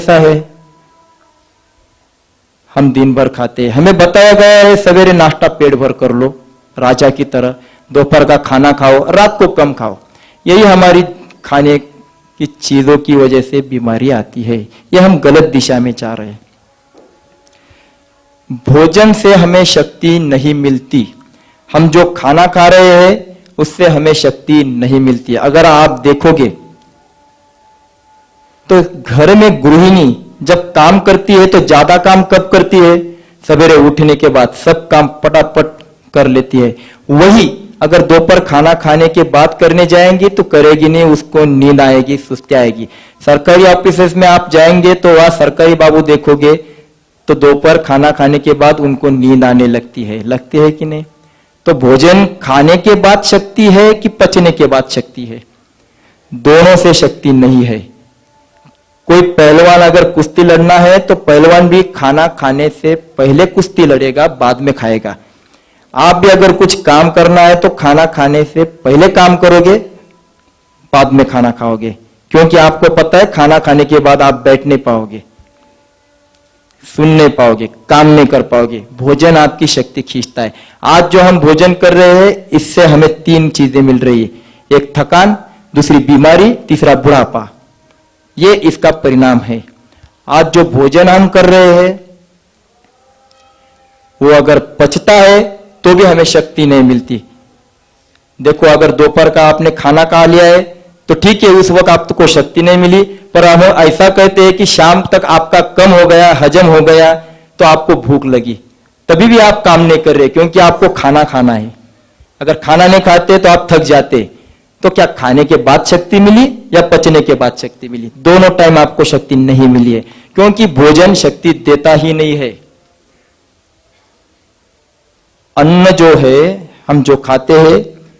ऐसा है, हम दिन भर खाते हैं, हमें बताया गया है सवेरे नाश्ता पेट भर कर लो राजा की तरह, दोपहर का खाना खाओ, रात को कम खाओ। यही हमारी खाने की चीजों की वजह से बीमारी आती है, ये हम गलत दिशा में जा रहे हैं। भोजन से हमें शक्ति नहीं मिलती, हम जो खाना खा रहे हैं उससे हमें शक्ति नहीं मिलती। अगर आप देखोगे तो घर में गृहिणी जब काम करती है तो ज्यादा काम कब करती है? सवेरे उठने के बाद सब काम पटापट कर लेती है। वही अगर दोपहर खाना खाने के बाद करने जाएंगी तो करेगी नहीं, उसको नींद आएगी, सुस्ती आएगी। सरकारी ऑफिस में आप जाएंगे तो वहां सरकारी बाबू देखोगे तो दोपहर खाना खाने के बाद उनको नींद आने लगती है कि नहीं? तो भोजन खाने के बाद शक्ति है कि पचने के बाद शक्ति है? दोनों से शक्ति नहीं है। कोई पहलवान अगर कुश्ती लड़ना है तो पहलवान भी खाना खाने से पहले कुश्ती लड़ेगा, बाद में खाएगा। आप भी अगर कुछ काम करना है तो खाना खाने से पहले काम करोगे, बाद में खाना खाओगे, क्योंकि आपको पता है खाना खाने के बाद आप बैठ नहीं पाओगे, सुन नहीं पाओगे, काम नहीं कर पाओगे। भोजन आपकी शक्ति खींचता है। आज जो हम भोजन कर रहे हैं इससे हमें 3 चीजें मिल रही है, एक थकान, दूसरी बीमारी, तीसरा बुढ़ापा। ये इसका परिणाम है। आज जो भोजन हम कर रहे हैं वो अगर पचता है तो भी हमें शक्ति नहीं मिलती। देखो अगर दोपहर का आपने खाना खा लिया है तो ठीक है, उस वक्त आपको शक्ति नहीं मिली, पर हम ऐसा कहते हैं कि शाम तक आपका कम हो गया, हजम हो गया, तो आपको भूख लगी, तभी भी आप काम नहीं कर रहे क्योंकि आपको खाना खाना है। अगर खाना नहीं खाते तो आप थक जाते। तो क्या खाने के बाद शक्ति मिली या पचने के बाद शक्ति मिली? दोनों टाइम आपको शक्ति नहीं मिली है, क्योंकि भोजन शक्ति देता ही नहीं है। अन्न जो है हम जो खाते हैं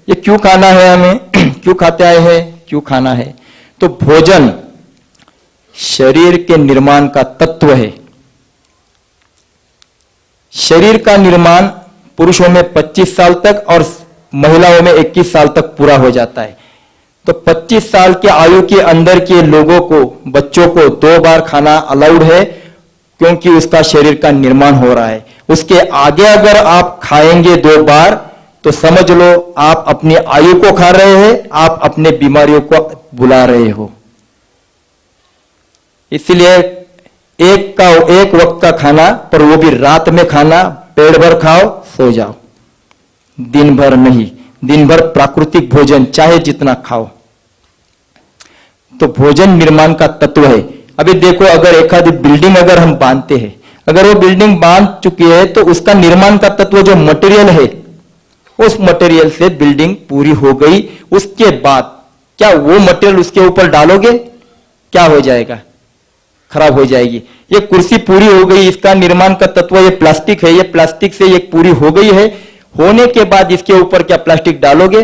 ये क्यों खाना है, हमें क्यों खाते आए हैं, क्यों खाना है? तो भोजन शरीर के निर्माण का तत्व है। शरीर का निर्माण पुरुषों में 25 साल तक और महिलाओं में 21 साल तक पूरा हो जाता है। तो 25 साल के आयु के अंदर के लोगों को, बच्चों को 2 बार खाना अलाउड है, क्योंकि उसका शरीर का निर्माण हो रहा है। उसके आगे अगर आप खाएंगे 2 बार तो समझ लो आप अपनी आयु को खा रहे हैं, आप अपने बीमारियों को बुला रहे हो। इसलिए एक वक्त का खाना, पर वो भी रात में खाना, पेट भर खाओ, सो जाओ, दिन भर नहीं। दिन भर प्राकृतिक भोजन चाहे जितना खाओ। तो भोजन निर्माण का तत्व है। अभी देखो अगर एक आधी बिल्डिंग अगर हम बांधते हैं, अगर वो बिल्डिंग बांध चुकी है तो उसका निर्माण का तत्व जो मटेरियल है, उस मटेरियल से बिल्डिंग पूरी हो गई। उसके बाद क्या वो मटेरियल उसके ऊपर डालोगे, क्या हो जाएगा? खराब हो जाएगी। ये कुर्सी पूरी हो गई, इसका निर्माण का तत्व ये प्लास्टिक है, ये प्लास्टिक से ये पूरी हो गई है। होने के बाद इसके ऊपर क्या प्लास्टिक डालोगे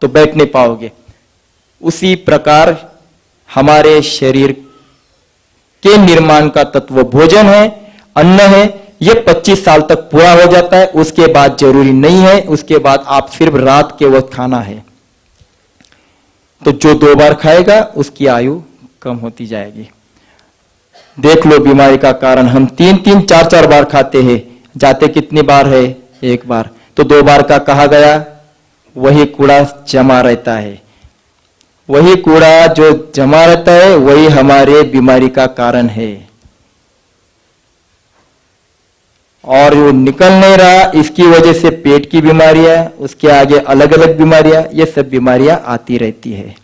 तो बैठ नहीं पाओगे। उसी प्रकार हमारे शरीर के निर्माण का तत्व भोजन है, अन्न है। ये 25 साल तक पूरा हो जाता है, उसके बाद जरूरी नहीं है, उसके बाद आप सिर्फ रात के वक्त खाना है। तो जो 2 बार खाएगा उसकी आयु कम होती जाएगी। देख लो बीमारी का कारण, हम 3-3, 4-4 बार खाते हैं, जाते कितनी बार है? 1 बार। तो 2 बार का कहा गया, वही कूड़ा जमा रहता है। वही कूड़ा जो जमा रहता है वही हमारे बीमारी का कारण है, और वो निकल नहीं रहा, इसकी वजह से पेट की बीमारियां, उसके आगे अलग अलग बीमारियां, ये सब बीमारियां आती रहती है।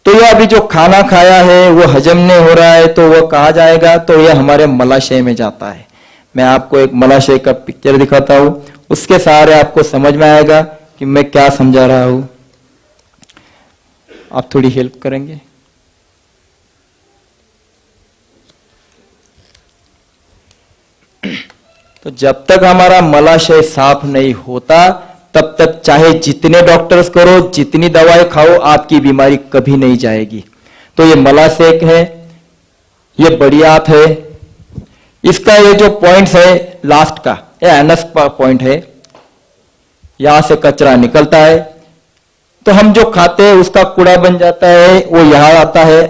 तो ये अभी जो खाना खाया है वो हजम नहीं हो रहा है तो वो कहा जाएगा, तो ये हमारे मलाशय में जाता है। मैं आपको एक मलाशय का पिक्चर दिखाता हूं, उसके सहारे आपको समझ में आएगा कि मैं क्या समझा रहा हूं। आप थोड़ी हेल्प करेंगे? तो जब तक हमारा मलाशय साफ नहीं होता तब तक चाहे जितने डॉक्टर्स करो, जितनी दवाएं खाओ, आपकी बीमारी कभी नहीं जाएगी। तो ये मलाशय है, ये बड़ी आंत है, इसका ये जो पॉइंट्स है लास्ट का, ये एनस पॉइंट है, यहां से कचरा निकलता है। तो हम जो खाते हैं उसका कूड़ा बन जाता है, वो यहां आता है।